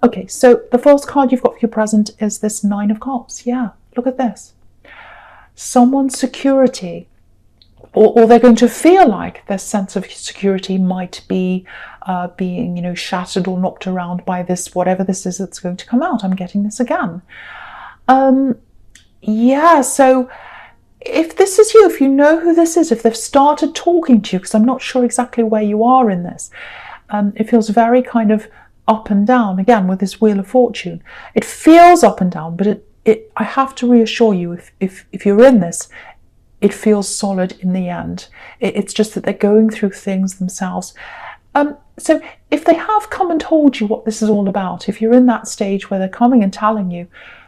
Okay, so the first card you've got for your present is this Nine of Cups. Yeah, look at this. Someone's security, or they're going to feel like their sense of security might be being, you know, shattered or knocked around by this, whatever this is that's going to come out. I'm getting this again. Yeah, so if this is you, if you know who this is, if they've started talking to you, because I'm not sure exactly where you are in this, it feels very kind of up and down, again, with this Wheel of Fortune. It feels up and down, but I have to reassure you, if you're in this, it feels solid in the end. It's just that they're going through things themselves. So if they have come and told you what this is all about, if you're in that stage where they're coming and telling you,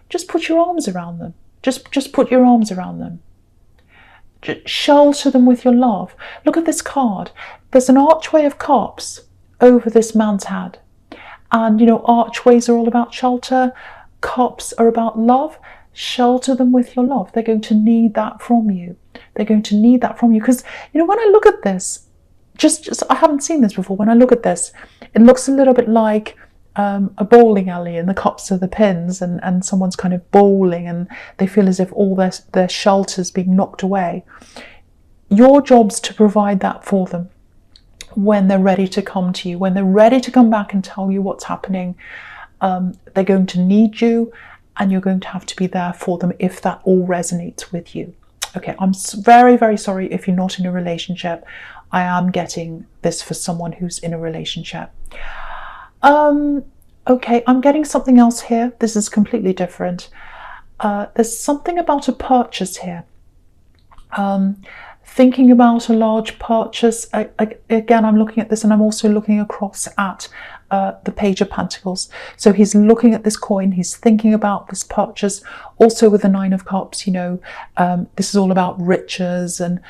just put your arms around them. Just put your arms around them. Just shelter them with your love. Look at this card. There's an archway of cups over this man's head. And, you know, archways are all about shelter. Cups are about love. Shelter them with your love. They're going to need that from you. They're going to need that from you. Because, you know, when I look at this, just I haven't seen this before. When I look at this, it looks a little bit like a bowling alley, and the cups are the pins, and someone's kind of bowling, and they feel as if all their shelter's being knocked away. Your job's to provide that for them when they're ready to come to you, when they're ready to come back and tell you what's happening. They're going to need you, and you're going to have to be there for them if that all resonates with you. Okay, I'm very, very sorry if you're not in a relationship. I am getting this for someone who's in a relationship. Okay, I'm getting something else here. This is completely different. There's something about a purchase here. Thinking about a large purchase. Again, I'm looking at this, and I'm also looking across at the Page of Pentacles. So he's looking at this coin, he's thinking about this purchase, also with the Nine of Cups. You know, this is all about riches and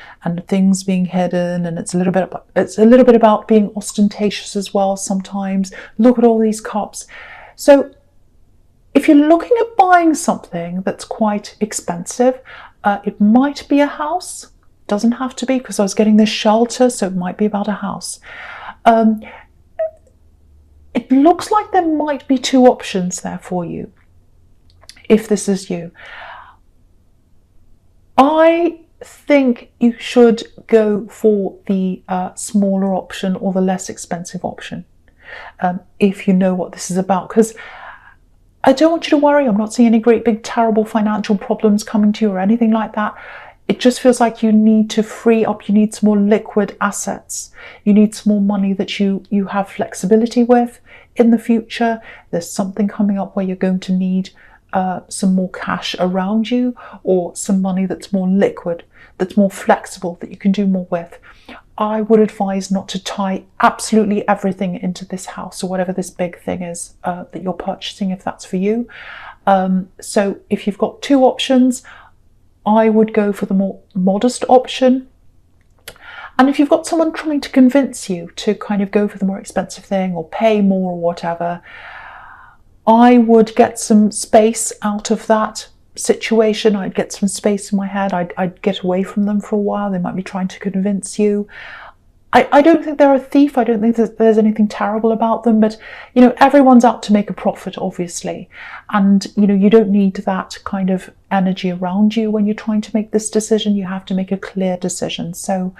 things being hidden, and it's a little bit about being ostentatious as well sometimes. Look at all these cups. So if you're looking at buying something that's quite expensive, it might be a house. Doesn't have to be, because I was getting this shelter, so it might be about a house. It looks like there might be two options there for you, if this is you. I think you should go for the smaller option, or the less expensive option, if you know what this is about, because I don't want you to worry. I'm not seeing any great big terrible financial problems coming to you or anything like that. It just feels like you need to free up, you need some more liquid assets. You need some more money that you have flexibility with in the future. There's something coming up where you're going to need some more cash around you, or some money that's more liquid, that's more flexible, that you can do more with. I would advise not to tie absolutely everything into this house, or whatever this big thing is that you're purchasing, if that's for you. So if you've got two options, I would go for the more modest option. And if you've got someone trying to convince you to kind of go for the more expensive thing, or pay more, or whatever, I would get some space out of that situation. I'd get some space in my head. I'd get away from them for a while. They might be trying to convince you. I don't think they're a thief. I don't think that there's anything terrible about them, but, you know, everyone's out to make a profit, obviously. And, you know, you don't need that kind of energy around you when you're trying to make this decision. You have to make a clear decision. So,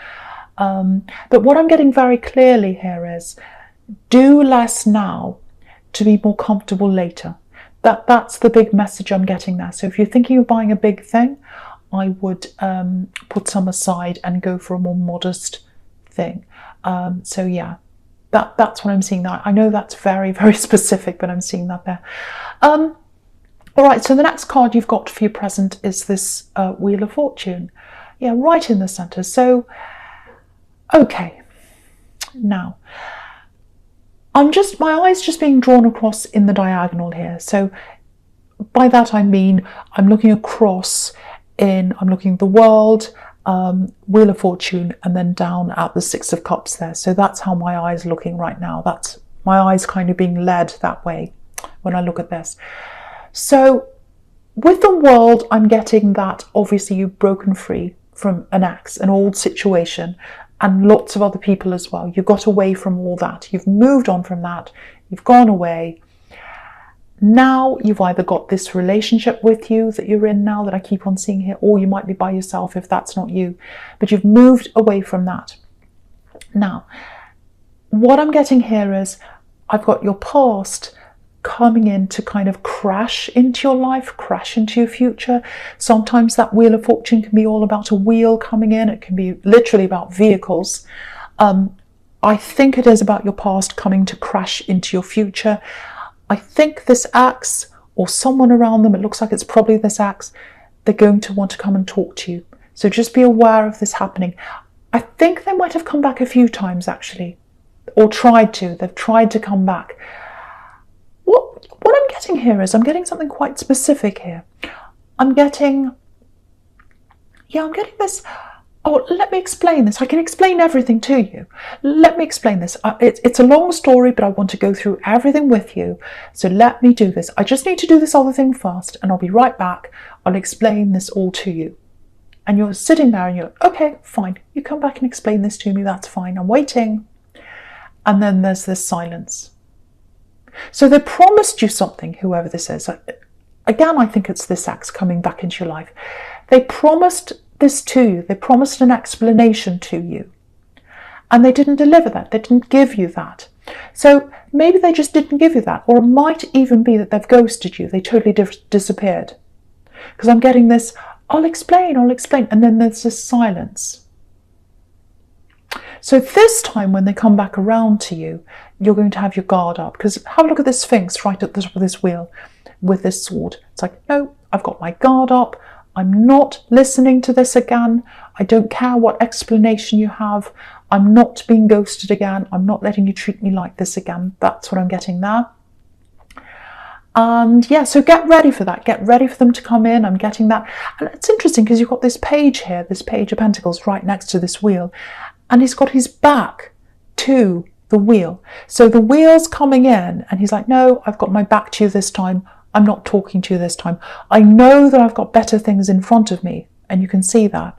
but what I'm getting very clearly here is, do less now to be more comfortable later. That's the big message I'm getting there. So if you're thinking of buying a big thing, I would put some aside and go for a more modest thing. So yeah, that's what I'm seeing there. I know that's very, very specific, but I'm seeing that there. All right, so the next card you've got for your present is this Wheel of Fortune. Yeah, right in the center. So, okay, now my eyes just being drawn across in the diagonal here. So by that I mean I'm looking across I'm looking at the world, Wheel of Fortune, and then down at the Six of Cups there. So that's how my eyes are looking right now. That's my eyes kind of being led that way when I look at this. So with the world, I'm getting that obviously you've broken free from an ex, an old situation, and lots of other people as well. You got away from all that. You've moved on from that. You've gone away. Now you've either got this relationship with you that you're in now that I keep on seeing here, or you might be by yourself if that's not you, but you've moved away from that. Now, what I'm getting here is I've got your past coming in to kind of crash into your life, crash into your future. Sometimes that Wheel of Fortune can be all about a wheel coming in. It can be literally about vehicles. I think it is about your past coming to crash into your future. I think this ex or someone around them, it looks like it's probably this ex, they're going to want to come and talk to you. So just be aware of this happening. I think they might have come back a few times actually, or tried to. They've tried to come back. What I'm getting here is I'm getting something quite specific here. I'm getting this. Oh, let me explain this. I can explain everything to you. Let me explain this. It's a long story, but I want to go through everything with you. So let me do this. I just need to do this other thing first, and I'll be right back. I'll explain this all to you. And you're sitting there and you're like, okay, fine. You come back and explain this to me. That's fine. I'm waiting. And then there's this silence. So they promised you something, whoever this is. Again, I think it's this ex coming back into your life. They promised this to you. They promised an explanation to you. And they didn't deliver that. They didn't give you that. So maybe they just didn't give you that. Or it might even be that they've ghosted you. They totally disappeared. Because I'm getting this, I'll explain. And then there's this silence. So this time when they come back around to you, you're going to have your guard up. Because have a look at this Sphinx right at the top of this wheel with this sword. It's like, no, I've got my guard up. I'm not listening to this again. I don't care what explanation you have. I'm not being ghosted again. I'm not letting you treat me like this again. That's what I'm getting there. And yeah, so get ready for that. Get ready for them to come in. I'm getting that. And it's interesting because you've got this page here, this Page of Pentacles right next to this wheel. And he's got his back to the wheel. So the wheel's coming in and he's like, no, I've got my back to you this time. I'm not talking to you this time. I know that I've got better things in front of me. And you can see that.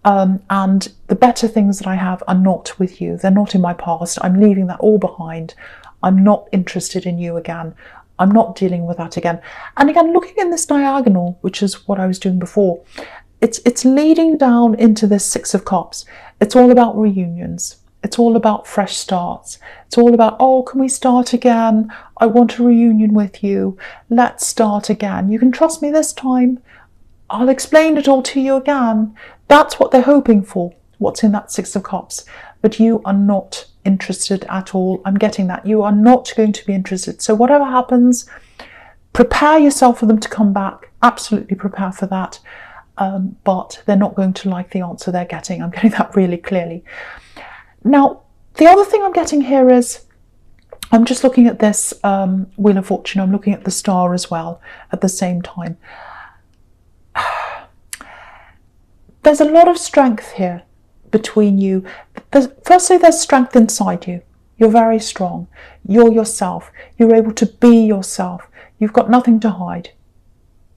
And the better things that I have are not with you. They're not in my past. I'm leaving that all behind. I'm not interested in you again. I'm not dealing with that again. And again, looking in this diagonal, which is what I was doing before, it's leading down into this Six of Cups. It's all about reunions. It's all about fresh starts. It's all about, oh, can we start again? I want a reunion with you. Let's start again. You can trust me this time. I'll explain it all to you again. That's what they're hoping for, what's in that Six of Cups. But you are not interested at all. I'm getting that. You are not going to be interested. So whatever happens, prepare yourself for them to come back. Absolutely prepare for that. But they're not going to like the answer they're getting. I'm getting that really clearly. Now, the other thing I'm getting here is, I'm just looking at this Wheel of Fortune. I'm looking at the star as well at the same time. There's a lot of strength here between you. Firstly, there's strength inside you. You're very strong. You're yourself. You're able to be yourself. You've got nothing to hide.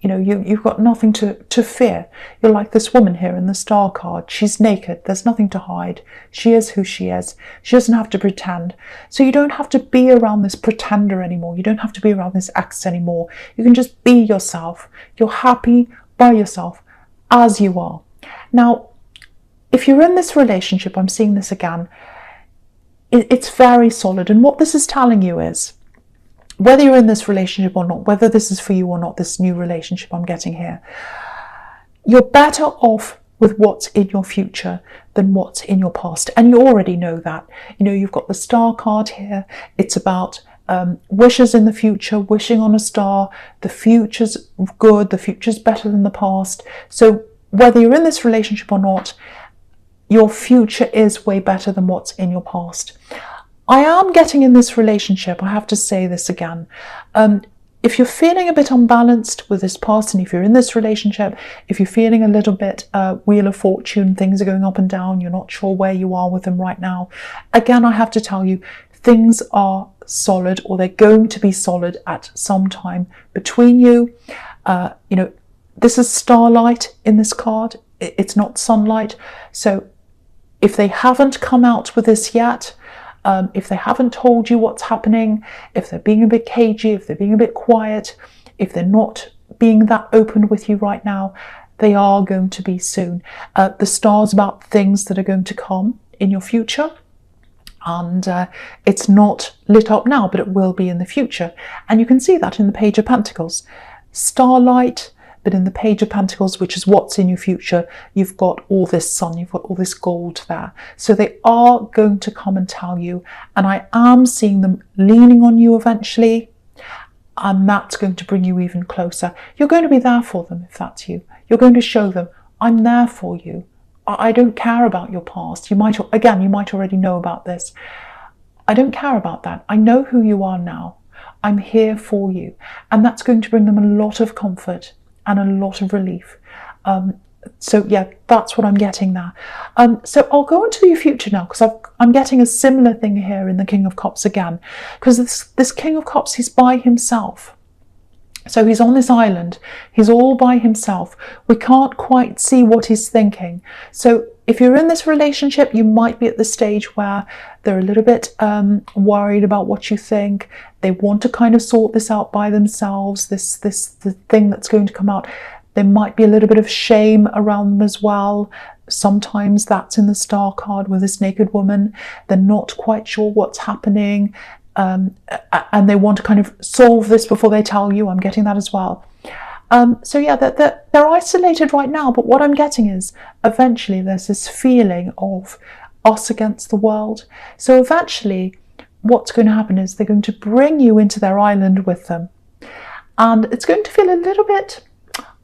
You know, you've got nothing to fear. You're like this woman here in the star card. She's naked. There's nothing to hide. She is who she is. She doesn't have to pretend. So you don't have to be around this pretender anymore. You don't have to be around this ex anymore. You can just be yourself. You're happy by yourself as you are. Now, if you're in this relationship, I'm seeing this again, it's very solid. And what this is telling you is, whether you're in this relationship or not, whether this is for you or not, this new relationship I'm getting here, you're better off with what's in your future than what's in your past. And you already know that. You know, you've got the star card here. It's about wishes in the future, wishing on a star. The future's good. The future's better than the past. So whether you're in this relationship or not, your future is way better than what's in your past. I am getting in this relationship, I have to say this again, if you're feeling a bit unbalanced with this person, if you're in this relationship, if you're feeling a little bit Wheel of Fortune, things are going up and down, you're not sure where you are with them right now, again, I have to tell you, things are solid, or they're going to be solid at some time between you. You know, this is starlight in this card, it's not sunlight. So if they haven't come out with this yet, If they haven't told you what's happening, if they're being a bit cagey, if they're being a bit quiet, if they're not being that open with you right now, they are going to be soon. The star's about things that are going to come in your future. And it's not lit up now, but it will be in the future. And you can see that in the Page of Pentacles. Starlight, but in the Page of Pentacles, which is what's in your future, you've got all this sun, you've got all this gold there. So they are going to come and tell you, and I am seeing them leaning on you eventually, and that's going to bring you even closer. You're going to be there for them if that's you. You're going to show them, I'm there for you. I don't care about your past. You might already know about this. I don't care about that. I know who you are now. I'm here for you. And that's going to bring them a lot of comfort and a lot of relief. So yeah, that's what I'm getting there. So I'll go into your future now, because I'm getting a similar thing here in the King of Cups again. Because this King of Cups, he's by himself. So he's on this island, he's all by himself. We can't quite see what he's thinking. So if you're in this relationship, you might be at the stage where they're a little bit worried about what you think. They want to kind of sort this out by themselves, the thing that's going to come out. There might be a little bit of shame around them as well. Sometimes that's in the Star card with this naked woman. They're not quite sure what's happening. And they want to kind of solve this before they tell you. I'm getting that as well. So yeah, they're isolated right now, but what I'm getting is eventually there's this feeling of us against the world. So eventually what's going to happen is they're going to bring you into their island with them, and it's going to feel a little bit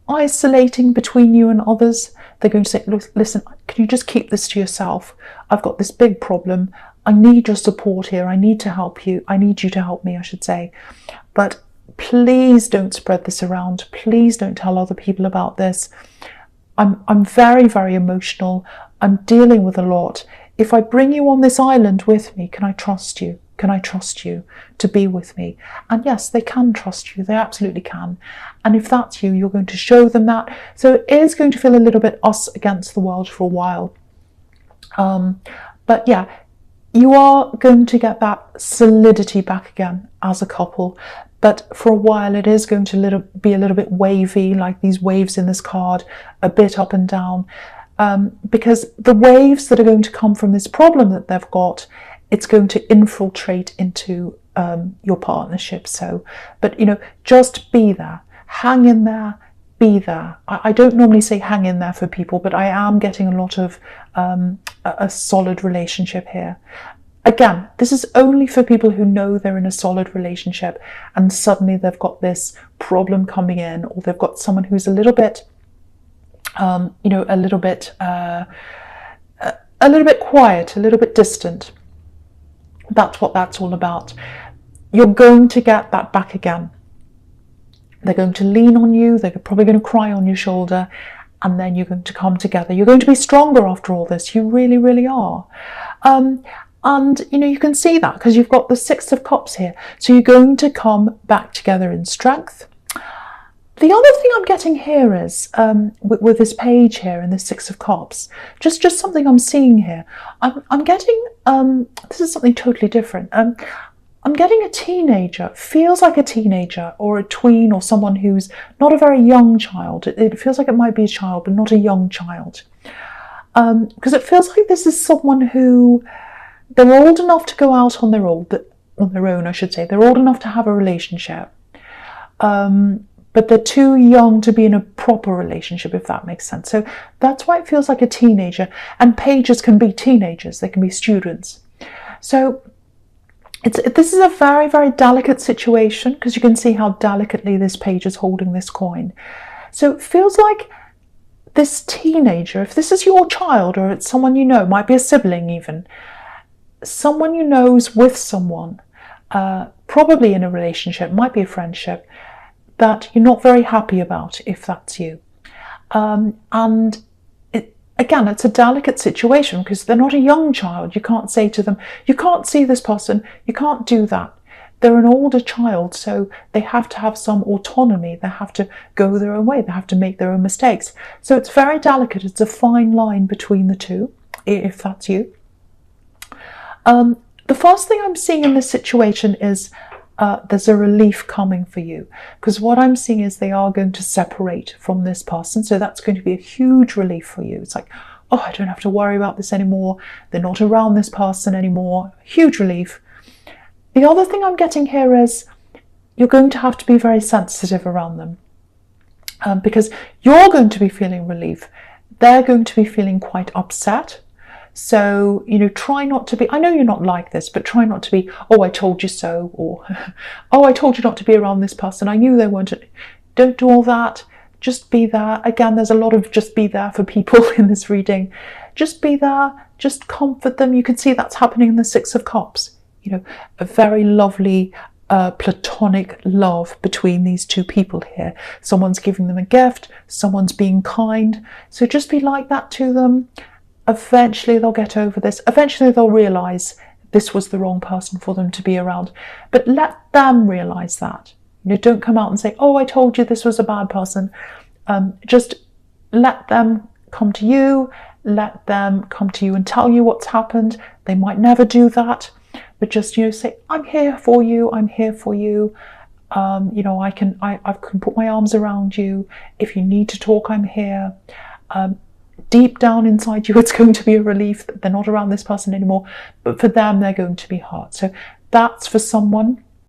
isolating between you and others. They're going to say, look, listen, can you just keep this to yourself? I've got this big problem. I need your support here. I need to help you. I need you to help me, I should say. But please don't spread this around. Please don't tell other people about this. I'm very, very emotional. I'm dealing with a lot. If I bring you on this island with me, can I trust you? Can I trust you to be with me? And yes, they can trust you. They absolutely can. And if that's you, you're going to show them that. So it is going to feel a little bit us against the world for a while. But yeah, you are going to get that solidity back again as a couple. But for a while, it is going to be a little bit wavy, like these waves in this card, a bit up and down. Because the waves that are going to come from this problem that they've got, it's going to infiltrate into your partnership. So, but just be there, hang in there, be there. I don't normally say hang in there for people, but I am getting a lot of a solid relationship here. Again, this is only for people who know they're in a solid relationship and suddenly they've got this problem coming in, or they've got someone who's a little bit, a little bit quiet, a little bit distant. That's what that's all about. You're going to get that back again. They're going to lean on you. They're probably going to cry on your shoulder, and then you're going to come together. You're going to be stronger after all this. You really, really are. And you can see that because you've got the Six of Cups here. So you're going to come back together in strength. The other thing I'm getting here is, with this page here and the Six of Cups, just something I'm seeing here. I'm getting, this is something totally different. I'm getting a teenager, feels like a teenager or a tween or someone who's not a very young child. It feels like it might be a child, but not a young child. Because it feels like this is someone who, they're old enough to go out on their own, I should say. They're old enough to have a relationship. But they're too young to be in a proper relationship, if that makes sense. So that's why it feels like a teenager. And pages can be teenagers, they can be students. So this is a very, very delicate situation, because you can see how delicately this page is holding this coin. So it feels like this teenager, if this is your child or it's someone you know, might be a sibling even, someone you know is with someone, probably in a relationship, might be a friendship, that you're not very happy about, if that's you. And again, it's a delicate situation because they're not a young child. You can't say to them, you can't see this person, you can't do that. They're an older child, so they have to have some autonomy. They have to go their own way. They have to make their own mistakes. So it's very delicate. It's a fine line between the two, if that's you. the first thing I'm seeing in this situation is there's a relief coming for you, because what I'm seeing is they are going to separate from this person. So that's going to be a huge relief for you. It's like, oh, I don't have to worry about this anymore. They're not around this person anymore. Huge relief. The other thing I'm getting here is you're going to have to be very sensitive around them, because you're going to be feeling relief. They're going to be feeling quite upset. So, try not to be, I know you're not like this, but try not to be, oh, I told you so, or, oh, I told you not to be around this person. I knew they weren't. Don't do all that. Just be there. Again, there's a lot of just be there for people in this reading. Just be there. Just comfort them. You can see that's happening in the Six of Cups. A very lovely platonic love between these two people here. Someone's giving them a gift. Someone's being kind. So just be like that to them. Eventually they'll get over this. Eventually they'll realise this was the wrong person for them to be around. But let them realise that. Don't come out and say, oh, I told you this was a bad person. Just let them come to you. Let them come to you and tell you what's happened. They might never do that. But just, say, I'm here for you. I'm here for you. I can put my arms around you. If you need to talk, I'm here. Deep down inside you, it's going to be a relief that they're not around this person anymore. But for them, they're going to be hurt. So that's for someone.